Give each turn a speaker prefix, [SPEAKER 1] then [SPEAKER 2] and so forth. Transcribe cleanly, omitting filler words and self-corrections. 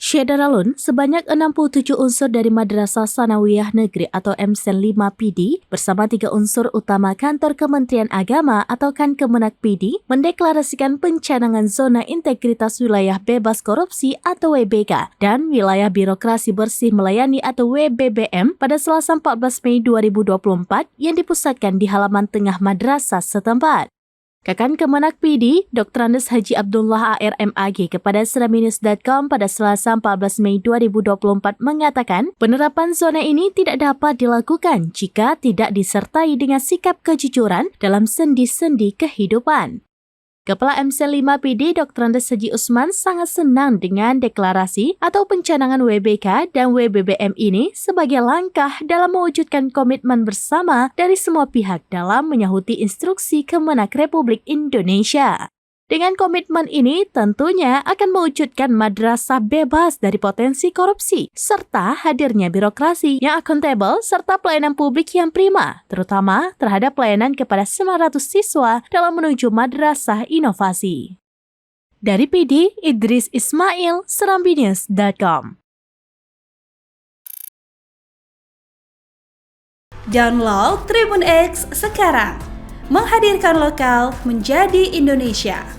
[SPEAKER 1] Syederalun, sebanyak 67 unsur dari Madrasah Sanawiyah Negeri atau MSN 5 PD bersama 3 unsur utama Kantor Kementerian Agama atau Kemenak PD mendeklarasikan pencanangan Zona Integritas Wilayah Bebas Korupsi atau WBK dan Wilayah Birokrasi Bersih Melayani atau WBBM pada Selasa 14 Mei 2024 yang dipusatkan di halaman tengah madrasah setempat. Kakan Kemenak PD, Dr. Andes Haji Abdullah ARMAG kepada seraminus.com pada Selasa 14 Mei 2024 mengatakan penerapan zona ini tidak dapat dilakukan jika tidak disertai dengan sikap kejujuran dalam sendi-sendi kehidupan. Kepala MSN 5 PD Dr. Andes Haji Usman sangat senang dengan deklarasi atau pencanangan WBK dan WBBM ini sebagai langkah dalam mewujudkan komitmen bersama dari semua pihak dalam menyahuti instruksi Kemenak Republik Indonesia. Dengan komitmen ini tentunya akan mewujudkan madrasah bebas dari potensi korupsi, serta hadirnya birokrasi yang akuntabel serta pelayanan publik yang prima, terutama terhadap pelayanan kepada 900 siswa dalam menuju madrasah inovasi. Dari PD, Idris Ismail, seraminus.com.
[SPEAKER 2] Download Tribun X sekarang, menghadirkan lokal menjadi Indonesia.